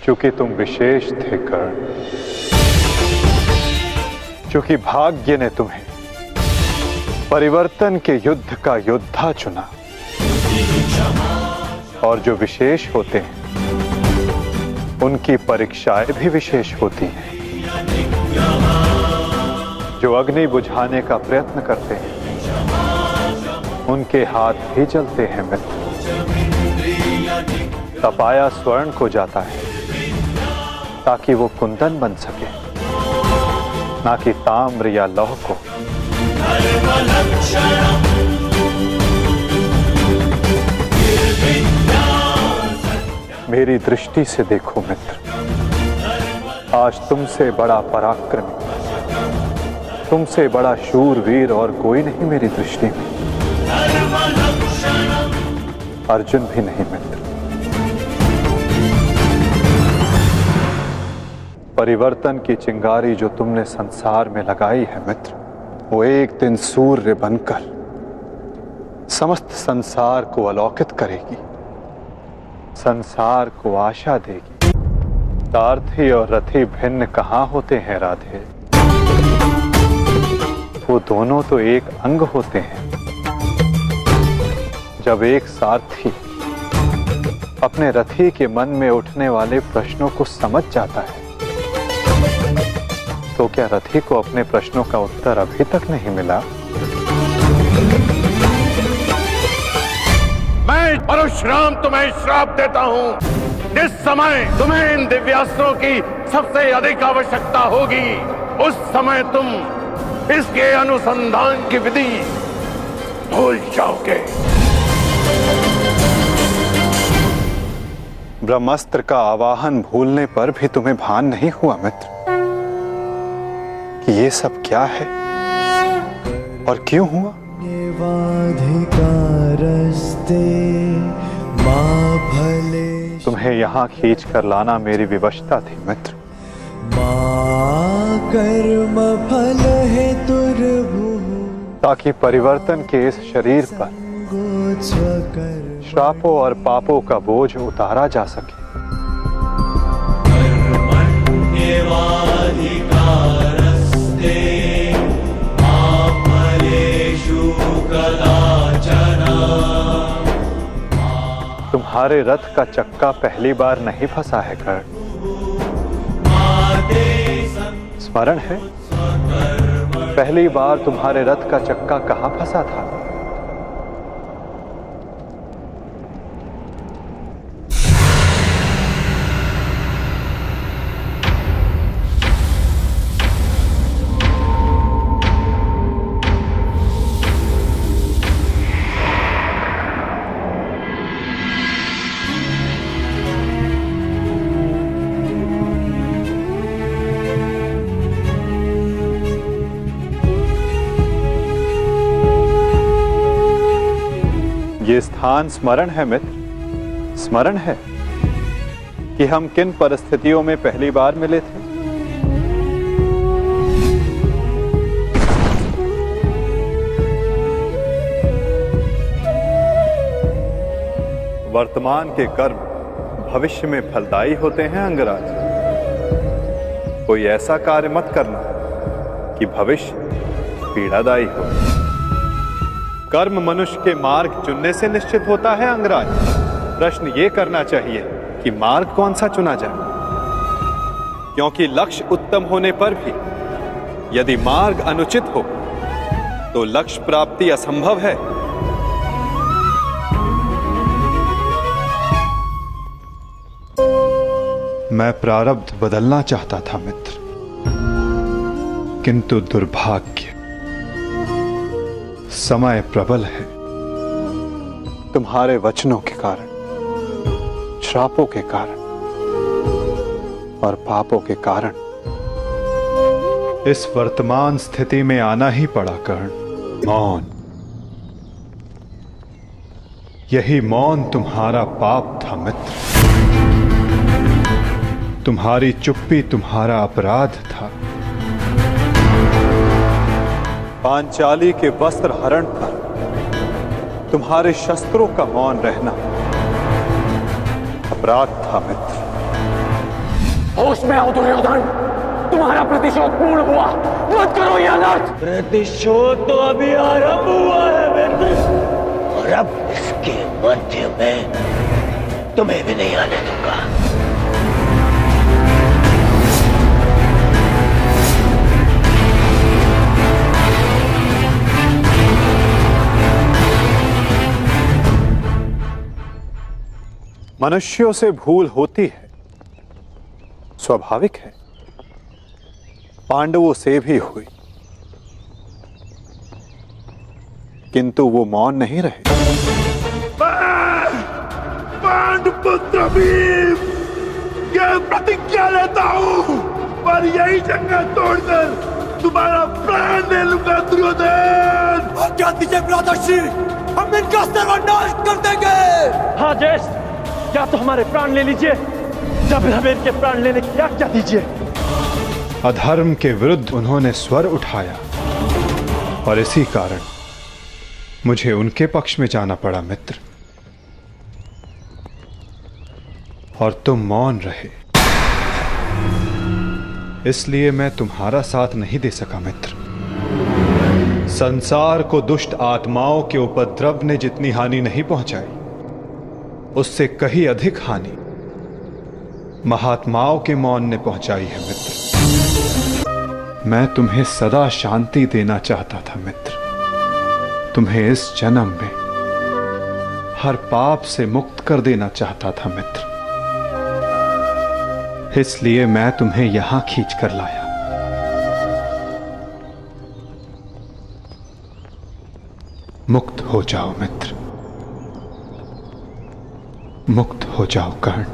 क्योंकि तुम विशेष थे कर्ण, क्योंकि भाग्य ने तुम्हें परिवर्तन के युद्ध का योद्धा चुना। और जो विशेष होते हैं उनकी परीक्षाएं भी विशेष होती हैं। जो अग्नि बुझाने का प्रयत्न करते हैं उनके हाथ भी जलते हैं मित्र। तपाया स्वर्ण को जाता है ताकि वो कुंदन बन सके, ना कि ताम्र या लौह को। मेरी दृष्टि से देखो मित्र, आज तुमसे बड़ा पराक्रमी, तुमसे बड़ा शूरवीर और कोई नहीं मेरी दृष्टि में। अर्जुन भी नहीं मित्र। परिवर्तन की चिंगारी जो तुमने संसार में लगाई है मित्र, वो एक दिन सूर्य बनकर समस्त संसार को अलौकित करेगी, संसार को आशा देगी। सारथी और रथी भिन्न कहाँ होते हैं राधे, वो दोनों तो एक अंग होते हैं। जब एक सारथी अपने रथी के मन में उठने वाले प्रश्नों को समझ जाता है, तो क्या रथी को अपने प्रश्नों का उत्तर अभी तक नहीं मिला? मैं परशुराम तुम्हें श्राप देता हूं। जिस समय तुम्हें इन दिव्यास्त्रों की सबसे अधिक आवश्यकता होगी, उस समय तुम इसके अनुसंधान की विधि भूल जाओगे। ब्रह्मास्त्र का आवाहन भूलने पर भी तुम्हें भान नहीं हुआ मित्र कि ये सब क्या है और क्यों हुआ? तुम्हें यहाँ खींच कर लाना मेरी विवशता थी मित्र। कर्म फल है ताकि परिवर्तन के इस शरीर पर श्रापों और पापों का बोझ उतारा जा सके। तुम्हारे रथ का चक्का पहली बार नहीं फंसा है कर्ण, स्मरण है? पहली बार तुम्हारे रथ का चक्का कहाँ फंसा था? ये स्थान स्मरण है मित्र, स्मरण है कि हम किन परिस्थितियों में पहली बार मिले थे? वर्तमान के कर्म भविष्य में फलदायी होते हैं अंगराज। कोई ऐसा कार्य मत करना कि भविष्य पीड़ादायी हो। कर्म मनुष्य के मार्ग चुनने से निश्चित होता है अंगराज। प्रश्न ये करना चाहिए कि मार्ग कौन सा चुना जाए, क्योंकि लक्ष्य उत्तम होने पर भी यदि मार्ग अनुचित हो तो लक्ष्य प्राप्ति असंभव है। मैं प्रारब्ध बदलना चाहता था मित्र, किंतु दुर्भाग्य समय प्रबल है। तुम्हारे वचनों के कारण, श्रापों के कारण और पापों के कारण इस वर्तमान स्थिति में आना ही पड़ा कर्ण। मौन, यही मौन तुम्हारा पाप था मित्र। तुम्हारी चुप्पी तुम्हारा अपराध था। पांचाली के वस्त्र हरण पर तुम्हारे शस्त्रों का मौन रहना अपराध था मित्र। होश में आओ दुर्योधन, तुम्हारा प्रतिशोध पूर्ण हुआ, मत करो यह अनर्थ। प्रतिशोध तो अभी आरंभ हुआ है मित्र, और अब इसके मध्य में तुम्हें भी नहीं आने दूंगा। मनुष्यों से भूल होती है, स्वाभाविक है। पांडवों से भी हुई, किंतु वो मौन नहीं रहे। पांडुपुत्र भीम, यह प्रतिज्ञा लेता हूं और यही जंगल तोड़कर तुम्हारा प्राण ले लूंगा दुर्योधन। क्या दीजिए भ्राताश्री, हम इनका सर्वनाश कर देंगे। हाँ ज्येष्ठ, क्या तो हमारे प्राण ले लीजिए, जब हमें इनके प्राण लेने की आज्ञा दीजिए। अधर्म के विरुद्ध उन्होंने स्वर उठाया और इसी कारण मुझे उनके पक्ष में जाना पड़ा मित्र, और तुम मौन रहे, इसलिए मैं तुम्हारा साथ नहीं दे सका मित्र। संसार को दुष्ट आत्माओं के उपद्रव ने जितनी हानि नहीं पहुंचाई, उससे कहीं अधिक हानि महात्माओं के मौन ने पहुंचाई है मित्र। मैं तुम्हें सदा शांति देना चाहता था मित्र, तुम्हें इस जन्म में हर पाप से मुक्त कर देना चाहता था मित्र, इसलिए मैं तुम्हें यहां खींच कर लाया। मुक्त हो जाओ मित्र, मुक्त हो जाओ कर्ण।